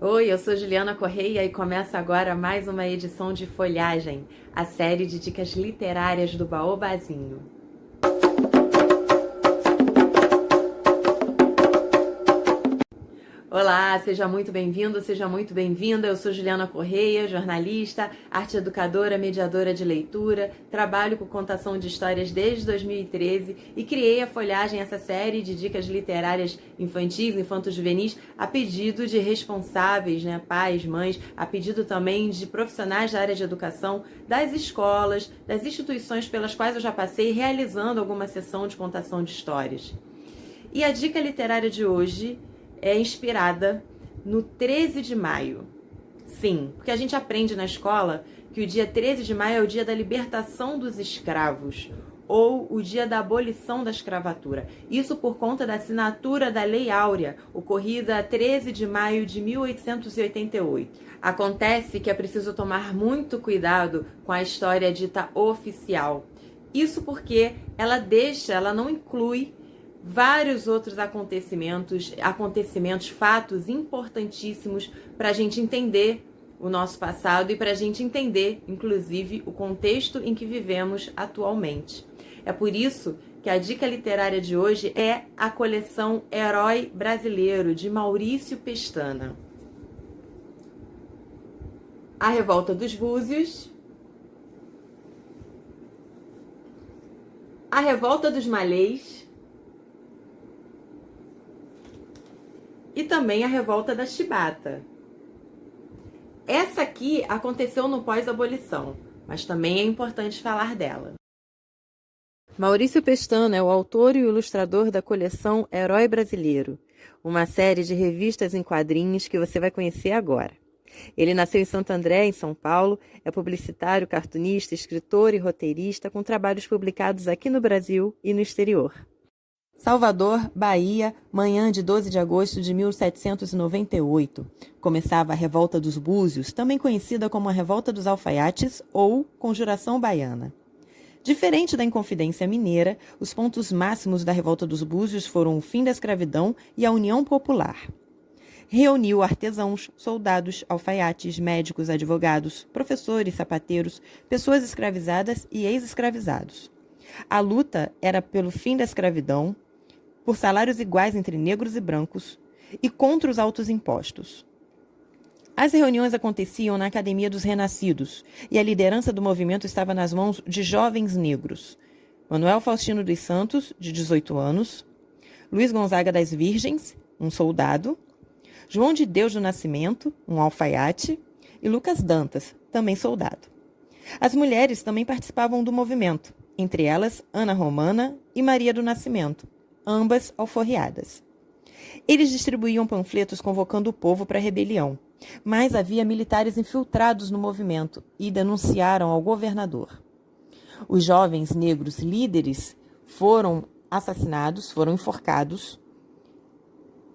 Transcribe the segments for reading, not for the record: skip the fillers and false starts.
Oi, eu sou Juliana Correia e começa agora mais uma edição de Folhagem, a série de dicas literárias do Baobazinho. Olá, seja muito bem-vindo, seja muito bem-vinda. Eu sou Juliana Correia, jornalista, arte educadora, mediadora de leitura, trabalho com contação de histórias desde 2013 e criei a Folhagem, essa série de dicas literárias infantis, infanto-juvenis, a pedido de responsáveis, pais, mães, a pedido também de profissionais da área de educação, das escolas, das instituições pelas quais eu já passei realizando alguma sessão de contação de histórias. E a dica literária de hoje é inspirada no 13 de maio. Sim, porque a gente aprende na escola que o dia 13 de maio é o dia da libertação dos escravos, ou o dia da abolição da escravatura. Isso por conta da assinatura da Lei Áurea, ocorrida 13 de maio de 1888. Acontece que é preciso tomar muito cuidado com a história dita oficial. Isso porque ela não inclui vários outros acontecimentos, fatos importantíssimos para a gente entender o nosso passado e para a gente entender, inclusive, o contexto em que vivemos atualmente. É por isso que a dica literária de hoje é a coleção Herói Brasileiro, de Maurício Pestana. A Revolta dos Búzios, A Revolta dos Malês e também a Revolta da Chibata. Essa aqui aconteceu no pós-abolição, mas também é importante falar dela. Maurício Pestana é o autor e o ilustrador da coleção Herói Brasileiro, uma série de revistas em quadrinhos que você vai conhecer agora. Ele nasceu em Santo André, em São Paulo, é publicitário, cartunista, escritor e roteirista, com trabalhos publicados aqui no Brasil e no exterior. Salvador, Bahia, manhã de 12 de agosto de 1798. Começava a Revolta dos Búzios, também conhecida como a Revolta dos Alfaiates ou Conjuração Baiana. Diferente da Inconfidência Mineira, os pontos máximos da Revolta dos Búzios foram o fim da escravidão e a União Popular. Reuniu artesãos, soldados, alfaiates, médicos, advogados, professores, sapateiros, pessoas escravizadas e ex-escravizados. A luta era pelo fim da escravidão, por salários iguais entre negros e brancos e contra os altos impostos. As reuniões aconteciam na Academia dos Renascidos e a liderança do movimento estava nas mãos de jovens negros. Manuel Faustino dos Santos, de 18 anos, Luiz Gonzaga das Virgens, um soldado, João de Deus do Nascimento, um alfaiate, e Lucas Dantas, também soldado. As mulheres também participavam do movimento, entre elas Ana Romana e Maria do Nascimento, ambas alforriadas. Eles distribuíam panfletos convocando o povo para a rebelião, mas havia militares infiltrados no movimento e denunciaram ao governador. Os jovens negros líderes foram assassinados, foram enforcados,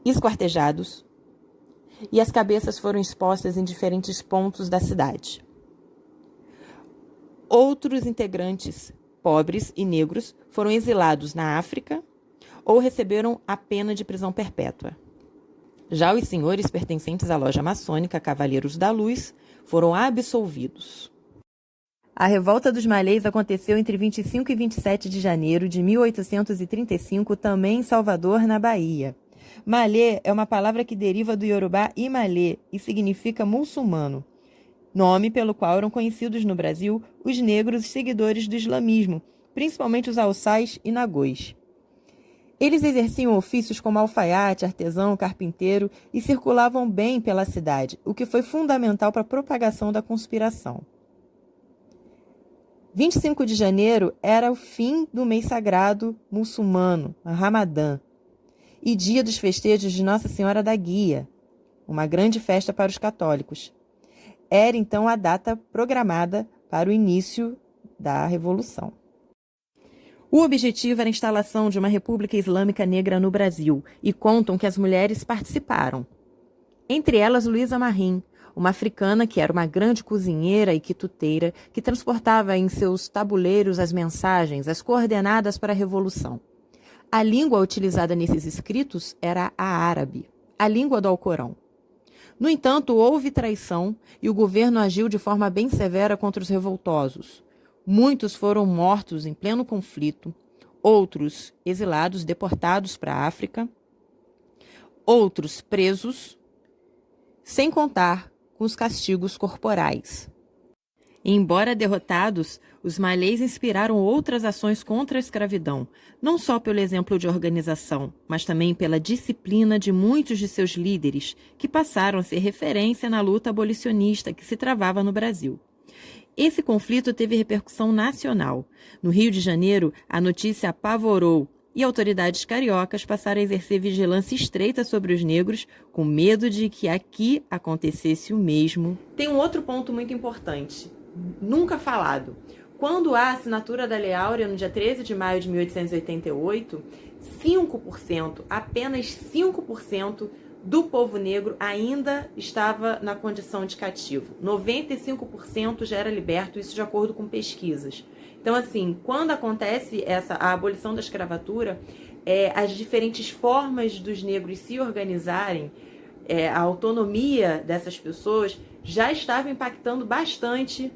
esquartejados, e as cabeças foram expostas em diferentes pontos da cidade. Outros integrantes pobres e negros foram exilados na África ou receberam a pena de prisão perpétua. Já os senhores pertencentes à loja maçônica Cavaleiros da Luz foram absolvidos. A Revolta dos Malês aconteceu entre 25 e 27 de janeiro de 1835, também em Salvador, na Bahia. Malê é uma palavra que deriva do iorubá imalê e significa muçulmano, nome pelo qual eram conhecidos no Brasil os negros seguidores do islamismo, principalmente os alçais e nagôs. Eles exerciam ofícios como alfaiate, artesão, carpinteiro e circulavam bem pela cidade, o que foi fundamental para a propagação da conspiração. 25 de janeiro era o fim do mês sagrado muçulmano, Ramadã, e dia dos festejos de Nossa Senhora da Guia, uma grande festa para os católicos. Era então a data programada para o início da Revolução. O objetivo era a instalação de uma República Islâmica Negra no Brasil, e contam que as mulheres participaram. Entre elas, Luísa Marim, uma africana que era uma grande cozinheira e quituteira, que transportava em seus tabuleiros as mensagens, as coordenadas para a Revolução. A língua utilizada nesses escritos era a árabe, a língua do Alcorão. No entanto, houve traição e o governo agiu de forma bem severa contra os revoltosos. Muitos foram mortos em pleno conflito, outros exilados, deportados para a África, outros presos, sem contar com os castigos corporais. Embora derrotados, os malês inspiraram outras ações contra a escravidão, não só pelo exemplo de organização, mas também pela disciplina de muitos de seus líderes, que passaram a ser referência na luta abolicionista que se travava no Brasil. Esse conflito teve repercussão nacional. No Rio de Janeiro, a notícia apavorou e autoridades cariocas passaram a exercer vigilância estreita sobre os negros, com medo de que aqui acontecesse o mesmo. Tem um outro ponto muito importante, nunca falado. Quando há a assinatura da Lei Áurea, no dia 13 de maio de 1888, 5%, apenas 5% do povo negro ainda estava na condição de cativo. 95% já era liberto, isso de acordo com pesquisas. Então, assim, quando acontece a abolição da escravatura, as diferentes formas dos negros se organizarem, a autonomia dessas pessoas já estava impactando bastante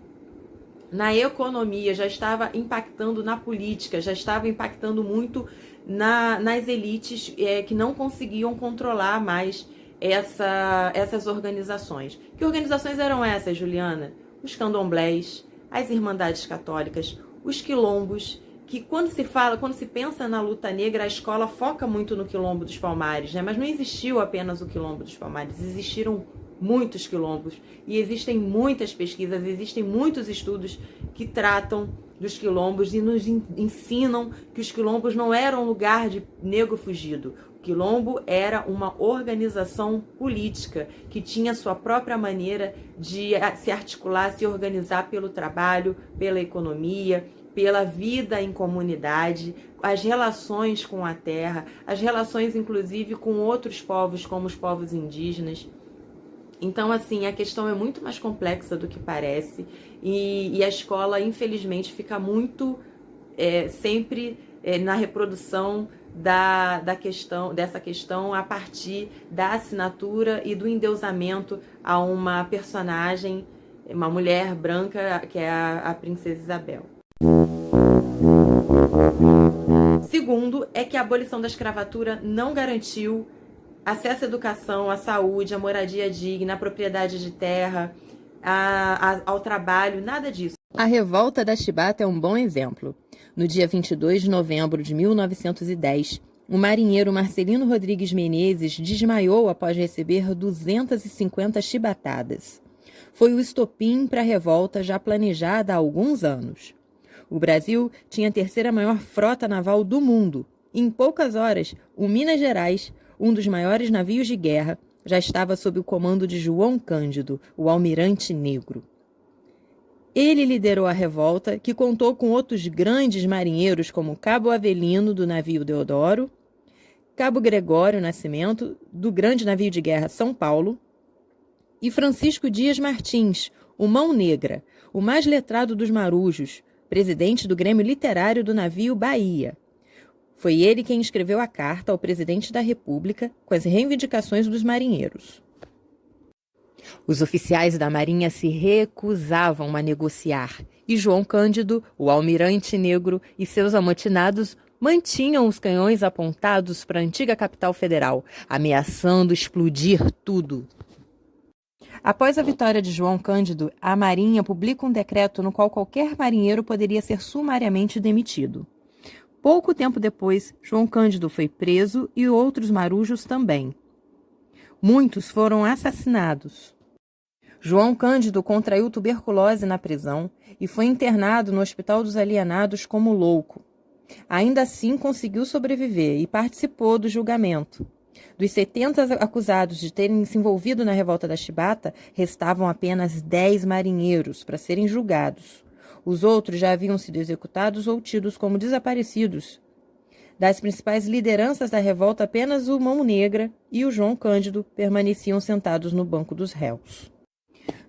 na economia, já estava impactando na política, já estava impactando muito nas elites que não conseguiam controlar mais essas organizações. Que organizações eram essas, Juliana? Os candomblés, as irmandades católicas, os quilombos, que quando se pensa na luta negra, a escola foca muito no Quilombo dos Palmares, né? Mas não existiu apenas o Quilombo dos Palmares, existiram muitos quilombos e existem muitas pesquisas, existem muitos estudos que tratam dos quilombos e nos ensinam que os quilombos não eram lugar de negro fugido. O quilombo era uma organização política que tinha sua própria maneira de se articular, se organizar pelo trabalho, pela economia, pela vida em comunidade, as relações com a terra, as relações inclusive com outros povos, como os povos indígenas. Então, assim, a questão é muito mais complexa do que parece e a escola, infelizmente, fica muito sempre na reprodução dessa questão a partir da assinatura e do endeusamento a uma personagem, uma mulher branca, que é a Princesa Isabel. Segundo, é que a abolição da escravatura não garantiu acesso à educação, à saúde, à moradia digna, à propriedade de terra, ao trabalho, nada disso. A revolta da Chibata é um bom exemplo. No dia 22 de novembro de 1910, o marinheiro Marcelino Rodrigues Menezes desmaiou após receber 250 chibatadas. Foi o estopim para a revolta já planejada há alguns anos. O Brasil tinha a terceira maior frota naval do mundo. Em poucas horas, o Minas Gerais, um dos maiores navios de guerra, já estava sob o comando de João Cândido, o almirante negro. Ele liderou a revolta, que contou com outros grandes marinheiros como Cabo Avelino, do navio Deodoro, Cabo Gregório Nascimento, do grande navio de guerra São Paulo, e Francisco Dias Martins, o Mão Negra, o mais letrado dos marujos, presidente do Grêmio Literário do navio Bahia. Foi ele quem escreveu a carta ao presidente da República com as reivindicações dos marinheiros. Os oficiais da Marinha se recusavam a negociar, e João Cândido, o almirante negro, e seus amotinados mantinham os canhões apontados para a antiga capital federal, ameaçando explodir tudo. Após a vitória de João Cândido, a Marinha publica um decreto no qual qualquer marinheiro poderia ser sumariamente demitido. Pouco tempo depois, João Cândido foi preso e outros marujos também. Muitos foram assassinados. João Cândido contraiu tuberculose na prisão e foi internado no Hospital dos Alienados como louco. Ainda assim, conseguiu sobreviver e participou do julgamento. Dos 70 acusados de terem se envolvido na revolta da Chibata, restavam apenas 10 marinheiros para serem julgados. Os outros já haviam sido executados ou tidos como desaparecidos. Das principais lideranças da revolta, apenas o Mão Negra e o João Cândido permaneciam sentados no banco dos réus.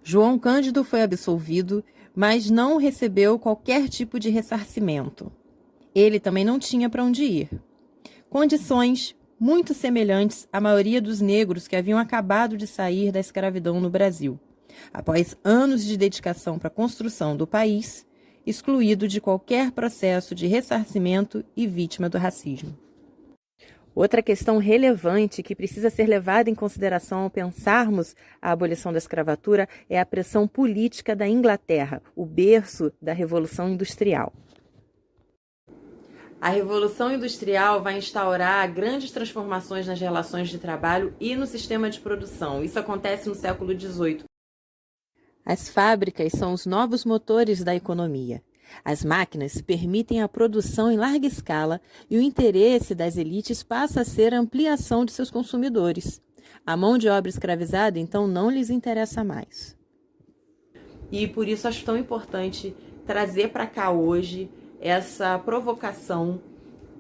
João Cândido foi absolvido, mas não recebeu qualquer tipo de ressarcimento. Ele também não tinha para onde ir. Condições muito semelhantes à maioria dos negros que haviam acabado de sair da escravidão no Brasil, após anos de dedicação para a construção do país, excluído de qualquer processo de ressarcimento e vítima do racismo. Outra questão relevante que precisa ser levada em consideração ao pensarmos a abolição da escravatura é a pressão política da Inglaterra, o berço da Revolução Industrial. A Revolução Industrial vai instaurar grandes transformações nas relações de trabalho e no sistema de produção. Isso acontece no século XVIII. As fábricas são os novos motores da economia. As máquinas permitem a produção em larga escala e o interesse das elites passa a ser a ampliação de seus consumidores. A mão de obra escravizada, então, não lhes interessa mais. E por isso acho tão importante trazer para cá hoje essa provocação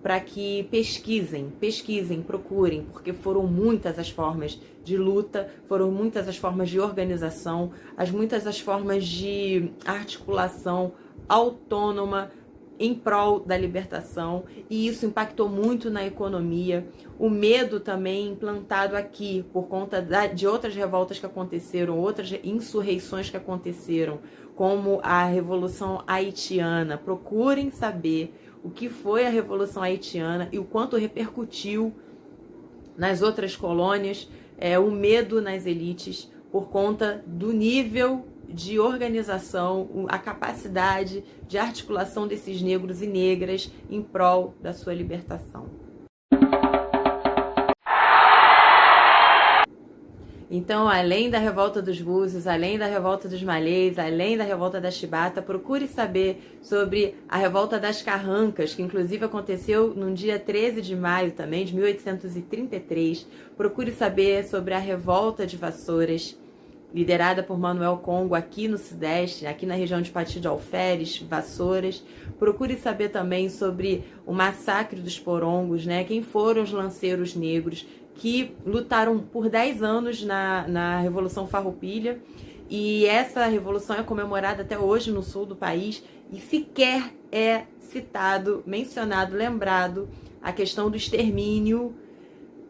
para que pesquisem, procurem, porque foram muitas as formas de luta, foram muitas as formas de organização, muitas as formas de articulação autônoma em prol da libertação, e isso impactou muito na economia. O medo também implantado aqui por conta de outras revoltas que aconteceram, outras insurreições que aconteceram, como a Revolução Haitiana. Procurem saber o que foi a Revolução Haitiana e o quanto repercutiu nas outras colônias, o medo nas elites por conta do nível de organização, a capacidade de articulação desses negros e negras em prol da sua libertação. Então, além da revolta dos Búzios, além da revolta dos Malês, além da revolta da Chibata, procure saber sobre a revolta das Carrancas, que inclusive aconteceu no dia 13 de maio também, de 1833. Procure saber sobre a revolta de Vassouras, liderada por Manuel Congo aqui no Sudeste, aqui na região de Pati de Alferes, Vassouras. Procure saber também sobre o massacre dos Porongos, né? Quem foram os lanceiros negros que lutaram por 10 anos na Revolução Farroupilha, e essa revolução é comemorada até hoje no sul do país, e sequer é citado, mencionado, lembrado a questão do extermínio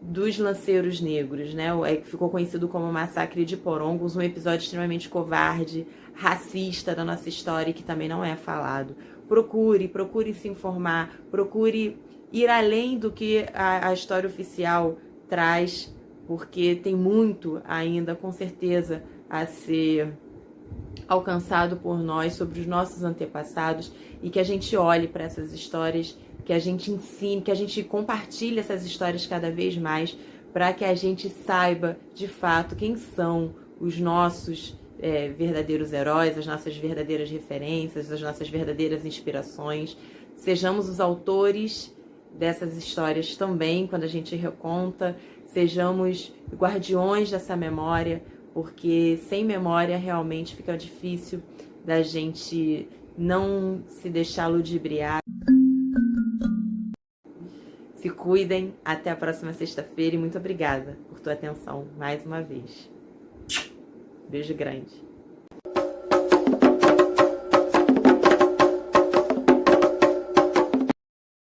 dos lanceiros negros, né? Que ficou conhecido como Massacre de Porongos, um episódio extremamente covarde, racista da nossa história, que também não é falado. Procure se informar, procure ir além do que a história oficial traz, porque tem muito ainda, com certeza, a ser alcançado por nós sobre os nossos antepassados, e que a gente olhe para essas histórias, que a gente ensine, que a gente compartilhe essas histórias cada vez mais, para que a gente saiba de fato quem são os nossos verdadeiros heróis, as nossas verdadeiras referências, as nossas verdadeiras inspirações. Sejamos os autores dessas histórias também, quando a gente reconta, sejamos guardiões dessa memória, porque sem memória realmente fica difícil da gente não se deixar ludibriar. Se cuidem, até a próxima sexta-feira, e muito obrigada por tua atenção mais uma vez. Beijo grande.